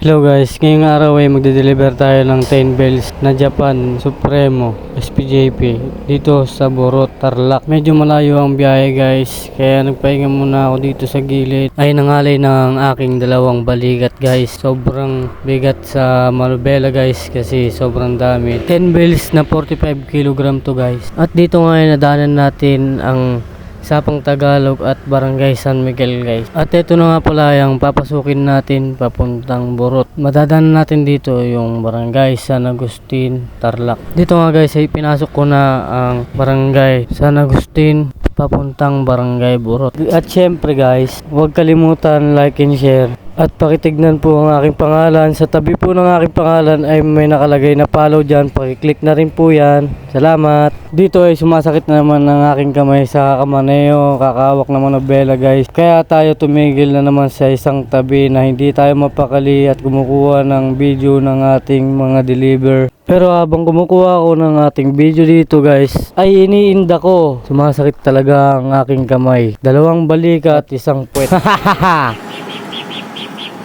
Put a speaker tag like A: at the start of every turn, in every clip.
A: Hello guys, ngayong araw ay magde-deliver tayo ng 10 bells na Japan Supremo SPJP dito sa Borot, Tarlac. Medyo malayo ang biyahe guys, kaya nagpahinga muna ako dito sa gilid. Ay nangalay ng aking dalawang balikat guys. Sobrang bigat sa Malubela guys kasi sobrang dami. 10 bells na 45 kg to guys. At dito ngayon nadaanan natin ang Sapang Tagalog at Barangay San Miguel guys. At ito na nga pala yung papasukin natin papuntang Borot. Madadaanan natin dito yung Barangay San Agustin, Tarlac. Dito nga guys ay pinasok ko na ang Barangay San Agustin papuntang Barangay Borot. At syempre guys, huwag kalimutan like and share. At pakitignan po ang aking pangalan. Sa tabi po ng aking pangalan ay may nakalagay na follow dyan. Pakiclick na rin po yan. Salamat. Dito ay sumasakit na naman ang aking kamay sa kamaneo. Kakawak na manobela guys. Kaya tayo tumigil na naman sa isang tabi na hindi tayo mapakali at kumukuha ng video ng ating mga deliver. Pero habang kumukuha ako ng ating video dito guys, ay iniinda ko. Sumasakit talaga ang aking kamay. Dalawang balikat at isang puwet.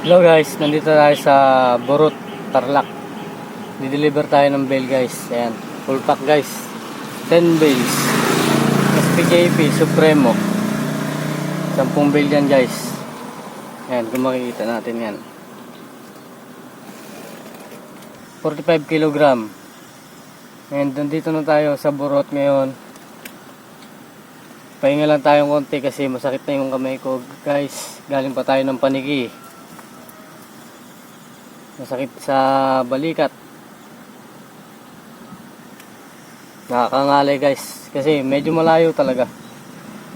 A: Hello guys, nandito tayo sa Borot, Tarlac. Di-deliver tayo ng bale guys. Ayan, full pack guys. 10 bales. SPJP Supremo. 10 bale yan guys. Ayan, kung makikita natin yan. 45 kg. And nandito na tayo sa Borot ngayon. Pahinga lang tayong konti kasi masakit na yung kamay ko guys. Galing pa tayo ng Paniki. Masakit sa balikat. Nakakangalay guys kasi medyo malayo talaga,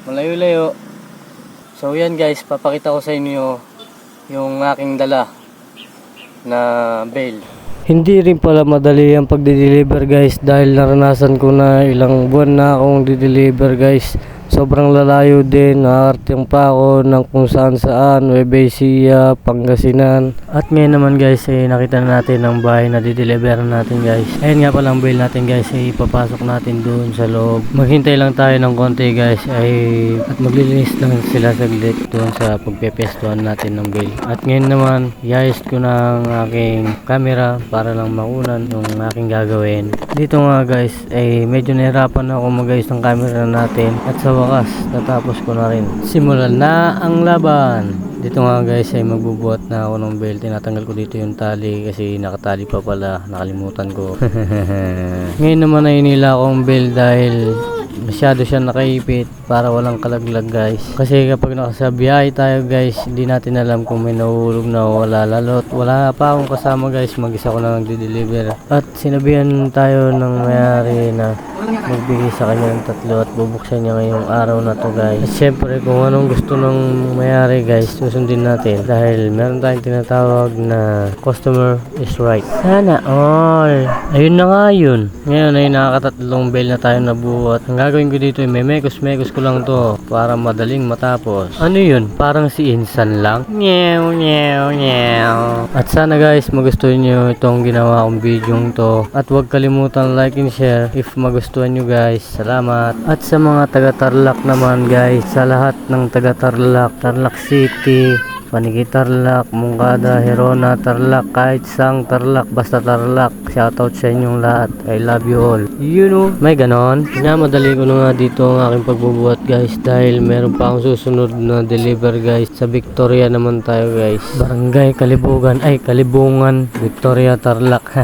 A: malayo-layo. So yan guys, papakita ko sa inyo yung aking dala na bale. Hindi rin pala madali ang pagde-deliver guys dahil naranasan ko na ilang buwan na akong di-deliver guys. Sobrang lalayo din, nakarating pa ako ng kung saan saan, Nueva Ecija, Pangasinan. At ngayon naman guys ay nakita na natin ang bahay na di-deliver natin guys. Ayun nga pala ang bale natin guys ay ipapasok natin doon sa loob. Maghintay lang tayo ng konti guys at maglilinis lang sila saglit doon sa pagpepestuhan natin ng bale. At ngayon naman iayos ko na ang aking camera para lang makunan yung aking gagawin. Dito nga guys ay medyo nahirapan ako mag-ayos ng camera natin at sa wakas natapos ko na rin. Simulan na ang laban. Dito nga guys ay magbubuhat na ako ng belt. Tinatanggal ko dito yung tali kasi nakatali pa pala, nakalimutan ko. Ngayon naman ay nila akong belt dahil masyado siya nakaipit para walang kalaglag guys. Kasi kapag nakasabiyahe tayo guys, hindi natin alam kung may nahuhulog na o wala. Lalo't wala pa akong kasama guys, mag-isa ko na nagde-deliver. At sinabihan tayo ng mayari na magbigay sa kanya ng 3 at bubuksan niya ngayong araw na to guys. At syempre kung anong gusto ng mayari guys, susundin natin dahil meron tayong tinatawag na customer is right. Sana all. Ayun na nga yun. Ngayon ay nakakatatlong bale na tayo nabuhat. Ang gagawin ko dito ay may mekos ko lang to para madaling matapos. Ano yun? Parang si Insan lang. Nyew nyew nyew. At sana guys magustuhan nyo itong ginawa kong video to. At huwag kalimutan like and share if magustuhan nyo guys. Salamat. At sa mga taga Tarlac naman guys, sa lahat ng taga Tarlac, Tarlac City, Paniki Tarlac, Mungkada, Herona, Tarlac, kahit sang Tarlac, basta Tarlac. Shoutout sa inyong lahat. I love you all. You know, may ganon. Madali ko na nga dito ang aking pagbubuhat guys dahil meron pa akong susunod na deliver guys. Sa Victoria naman tayo guys. Barangay Kalibugan, Kalibungan, Victoria, Tarlac.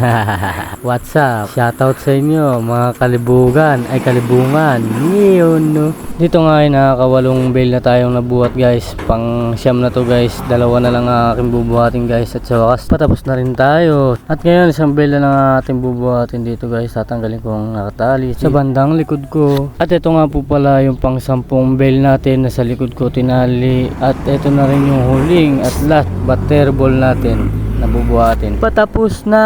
A: What's up? Shoutout sa inyo mga Kalibugan, Kalibungan. Yun no. Dito nga ay nakakawalong bale na tayong nabuhat guys. Pang siyam na to guys. Dalawa na lang ang aking bubuhatin guys at sa wakas patapos na rin tayo. At ngayon isang bale na lang ating bubuhatin dito guys. Tatanggalin ko ang nakatali sa bandang likod ko. At ito nga po pala yung pang 10 bale natin na sa likod ko tinali. At ito na rin yung huling at last but terrible natin na bubuhatin. Patapos na.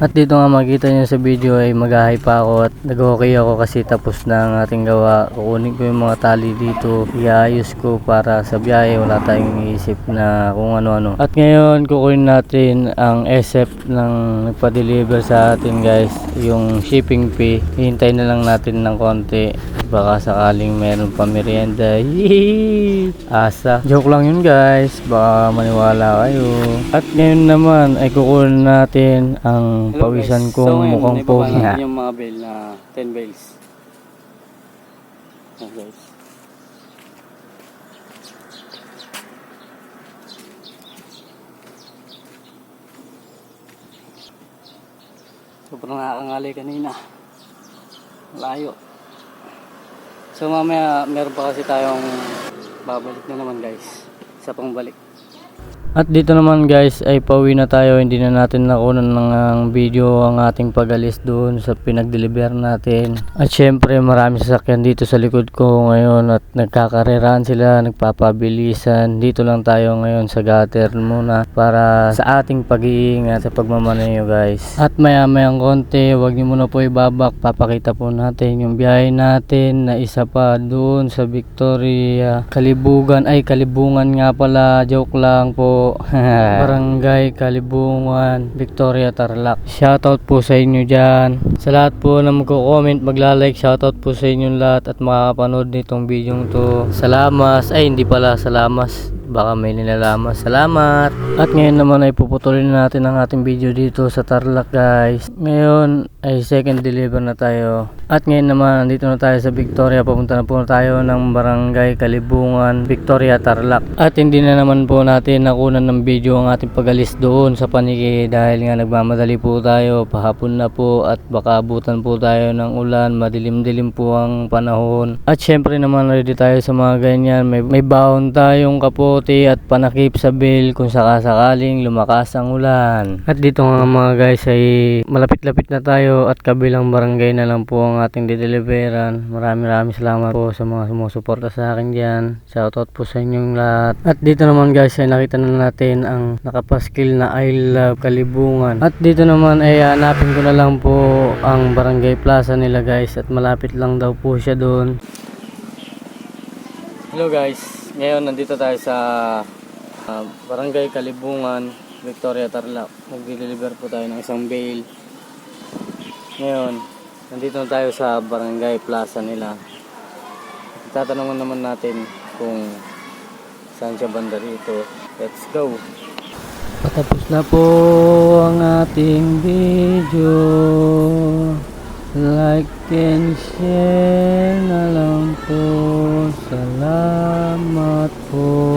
A: At dito nga makita nyo sa video ay mag-ahay pa ako at nag-okay ako kasi tapos na ang ating gawa. Kukunin ko yung mga tali dito, iayos ko para sa biyahe wala tayong iisip na kung ano-ano. At ngayon kukunin natin ang SF ng nagpa-deliver sa atin guys, yung shipping fee. Hihintay na lang natin ng konti baka sakaling meron pa merienda. Asa. Joke lang yun guys, baka maniwala kayo. At ngayon naman ay kukunin natin ang pawisan kong mukhang pogi nga. Yung mga bale na 10 bales. Yan guys. Sobrang nakakangalay kanina. Layo. So mamaya meron pa kasi tayong babalik na naman guys. Isa pang balik. At dito naman guys ay pauwi na tayo. Hindi na natin nakunan ng video ang ating pag-alis doon sa pinag-deliver natin. At syempre marami sasakyan dito sa likod ko ngayon at nagkakarerahan sila, nagpapabilisan. Dito lang tayo ngayon sa gutter muna para sa ating pag-iingat sa pagmamaneho guys. At maya mayang konti, wag niyo muna po ibabak. Papakita po natin yung biyahe natin na isa pa doon sa Victoria Kalibugan. Ay Kalibungan nga pala, joke lang po. Barangay Kalibungan, Victoria, Tarlac. Shoutout po sa inyo dyan. Sa lahat po na magko-comment, magla-like, shoutout po sa inyong lahat at makakapanood nitong video to. Salamas, ay hindi pala salamas, baka may nilalamas. Salamat. At ngayon naman ay puputulin natin ang ating video dito sa Tarlac guys. Ngayon ay second deliver na tayo. At ngayon naman nandito na tayo sa Victoria. Papunta na po tayo ng Barangay Kalibungan, Victoria, Tarlac. At hindi na naman po natin nakunan ng video ang ating pag-alis doon sa Paniki dahil nga nagmamadali po tayo. Pahapon na po at baka abutan po tayo ng ulan. Madilim-dilim po ang panahon. At syempre naman ready tayo sa mga ganyan. May baon tayong kapote at panakip sa bale kung sakasakaling lumakas ang ulan. At dito nga mga guys ay malapit-lapit na tayo at kabilang barangay na lang po ang ating dideliveran. Maraming salamat po sa mga sumusuporta sa akin dyan. Shoutout po sa inyong lahat. At dito naman guys ay nakita na natin ang nakapaskil na I Love Kalibungan. At dito naman ay hanapin ko na lang po ang barangay plaza nila guys at malapit lang daw po siya doon. Hello guys, ngayon nandito tayo sa Barangay Kalibungan, Victoria, Tarlac. Magdi-deliver po tayo ng isang bale. Ngayon, nandito na tayo sa barangay plaza nila. Tatanungan naman natin kung saan siya banda rito. Let's go! Patapos na po ang ating video. Like and share na lang po. Salamat po.